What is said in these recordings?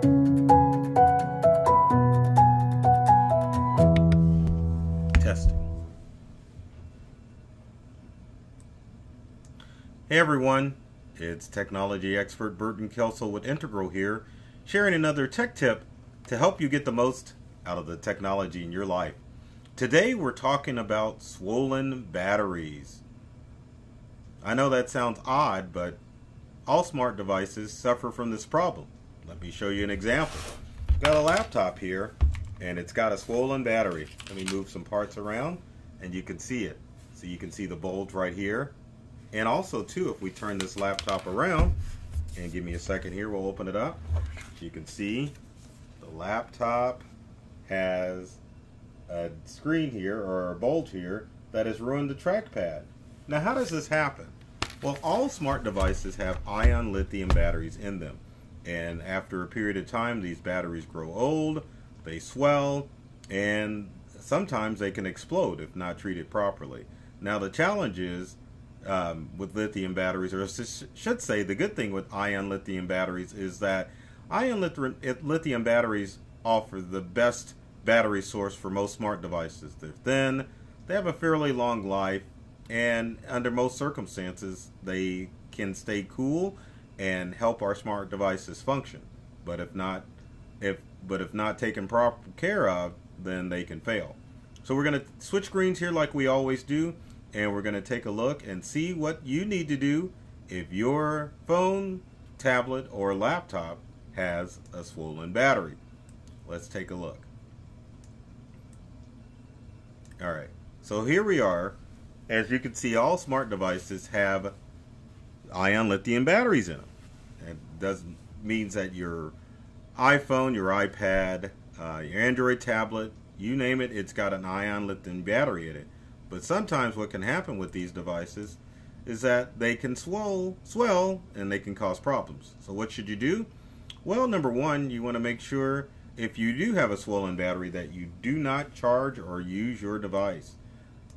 Testing. Hey everyone, it's technology expert Burton Kelso with Integral here, sharing another tech tip to help you get the most out of the technology in your life. Today we're talking about swollen batteries. I know that sounds odd, but all smart devices suffer from this problem. Let me show you an example. I've got a laptop here and it's got a swollen battery. Let me move some parts around and you can see it. So you can see the bulge right here. And also too, if we turn this laptop around, and give me a second here, we'll open it up. You can see the laptop has a screen here, or a bulge here, that has ruined the trackpad. Now how does this happen? Well, all smart devices have ion lithium batteries in them. And after a period of time, these batteries grow old, they swell, and sometimes they can explode if not treated properly. Now the challenge is with lithium batteries, or I should say the good thing with ion lithium batteries is that ion lithium batteries offer the best battery source for most smart devices. They're thin, they have a fairly long life, and under most circumstances they can stay cool and help our smart devices function. But if not taken proper care of, then they can fail. So we're going to switch screens here like we always do, and we're going to take a look and see what you need to do if your phone, tablet, or laptop has a swollen battery. Let's take a look. Alright, so here we are. As you can see, all smart devices have ion lithium batteries in them. It means that your iPhone, your iPad, your Android tablet, you name it, it's got an ion lithium battery in it. But sometimes what can happen with these devices is that they can swell and they can cause problems. So what should you do? Well, number one, you want to make sure if you do have a swollen battery that you do not charge or use your device.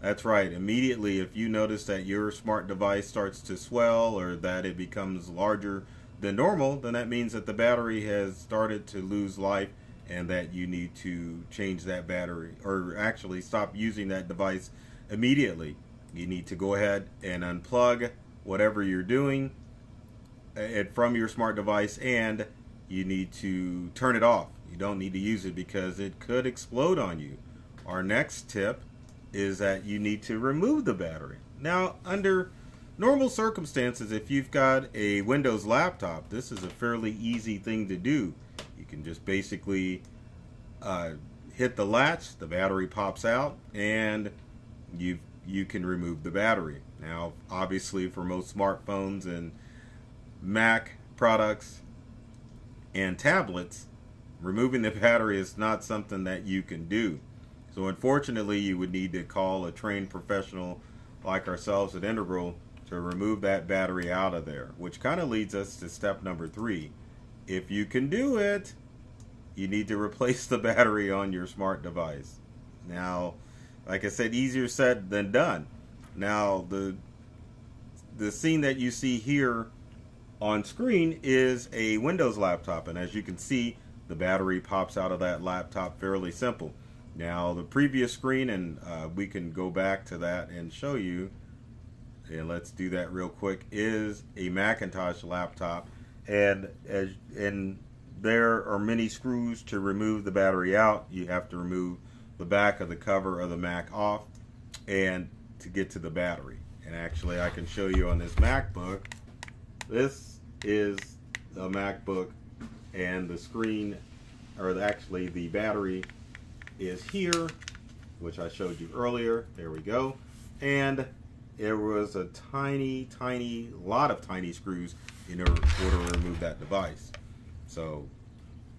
That's right, immediately if you notice that your smart device starts to swell or that it becomes larger than normal, then that means that the battery has started to lose life and that you need to change that battery, or actually stop using that device immediately. You need to go ahead and unplug whatever you're doing from your smart device, and you need to turn it off. You don't need to use it because it could explode on you. Our next tip is that you need to remove the battery. Now, under normal circumstances, if you've got a Windows laptop, this is a fairly easy thing to do. You can just basically hit the latch, the battery pops out, and you can remove the battery. Now, obviously, for most smartphones and Mac products and tablets, removing the battery is not something that you can do. So unfortunately, you would need to call a trained professional like ourselves at Integral to remove that battery out of there, which kind of leads us to step number 3. If you can do it, you need to replace the battery on your smart device. Now, like I said, easier said than done. Now, the scene that you see here on screen is a Windows laptop, and as you can see, the battery pops out of that laptop fairly simple. Now, the previous screen, and we can go back to that and show you, and let's do that real quick, is a Macintosh laptop, and there are many screws to remove the battery out. You have to remove the back of the cover of the Mac off and to get to the battery. And actually, I can show you on this MacBook. This is a MacBook, and the screen, or actually the battery, is here, which I showed you earlier. There we go. And there was a lot of tiny screws in order to remove that device. So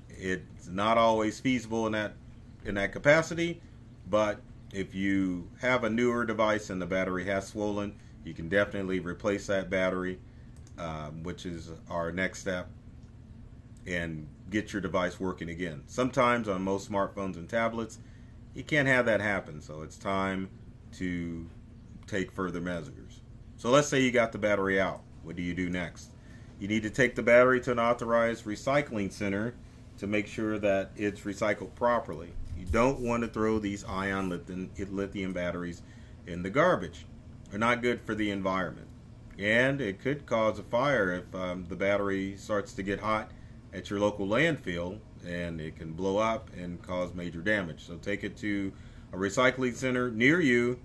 it's not always feasible in that capacity, but if you have a newer device and the battery has swollen, you can definitely replace that battery, which is our next step, and get your device working again. Sometimes on most smartphones and tablets, you can't have that happen, so it's time to take further measures. So let's say you got the battery out. What do you do next? You need to take the battery to an authorized recycling center to make sure that it's recycled properly. You don't want to throw these ion lithium batteries in the garbage. They're not good for the environment. And it could cause a fire if the battery starts to get hot at your local landfill, and it can blow up and cause major damage. So take it to a recycling center near you.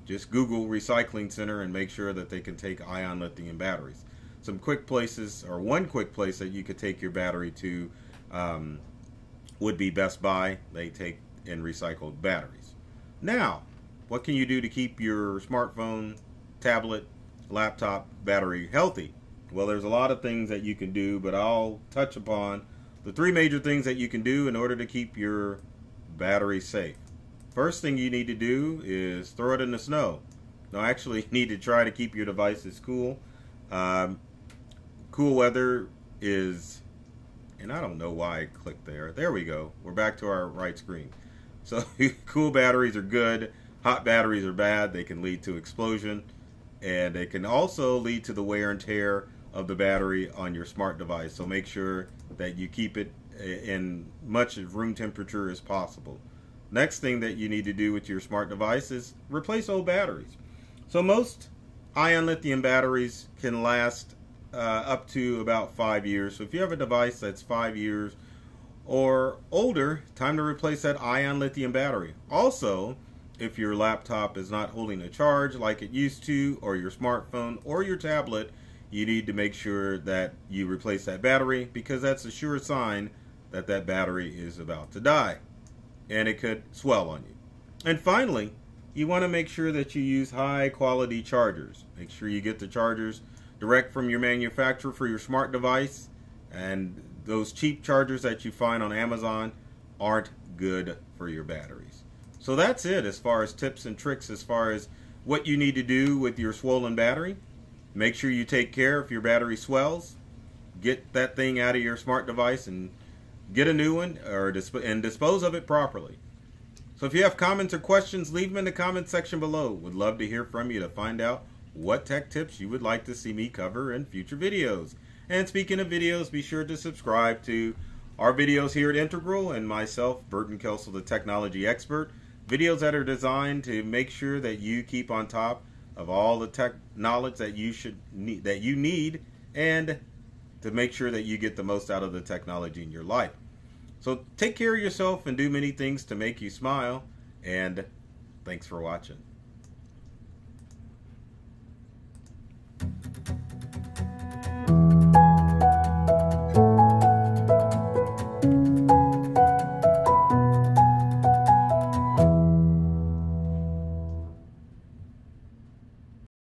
Just Google recycling center and make sure that they can take ion lithium batteries. Some quick places, or one quick place that you could take your battery to would be Best Buy. They take in recycled batteries. Now, what can you do to keep your smartphone, tablet, laptop battery healthy? Well, there's a lot of things that you can do, but I'll touch upon the 3 major things that you can do in order to keep your battery safe. First thing you need to do is throw it in the snow. No, actually, you need to try to keep your devices cool. Cool weather is, and I don't know why I clicked there. There we go. We're back to our right screen. So cool batteries are good. Hot batteries are bad. They can lead to explosion. And they can also lead to the wear and tear of the battery on your smart device. So make sure that you keep it in much room temperature as possible. Next thing that you need to do with your smart device is replace old batteries. So most ion lithium batteries can last up to about 5 years. So if you have a device that's 5 years or older, time to replace that ion lithium battery. Also, if your laptop is not holding a charge like it used to, or your smartphone or your tablet, you need to make sure that you replace that battery, because that's a sure sign that that battery is about to die, and it could swell on you. And finally, you want to make sure that you use high quality chargers. Make sure you get the chargers direct from your manufacturer for your smart device, and those cheap chargers that you find on Amazon aren't good for your batteries. So that's it as far as tips and tricks as far as what you need to do with your swollen battery. Make sure you take care if your battery swells. Get that thing out of your smart device and get a new one, or dispose of it properly. So if you have comments or questions, leave them in the comment section below. Would love to hear from you to find out what tech tips you would like to see me cover in future videos. And speaking of videos, be sure to subscribe to our videos here at Integral and myself, Burton Kelso, the technology expert. Videos that are designed to make sure that you keep on top of all the tech knowledge that you need, and to make sure that you get the most out of the technology in your life. So take care of yourself and do many things to make you smile, and thanks for watching.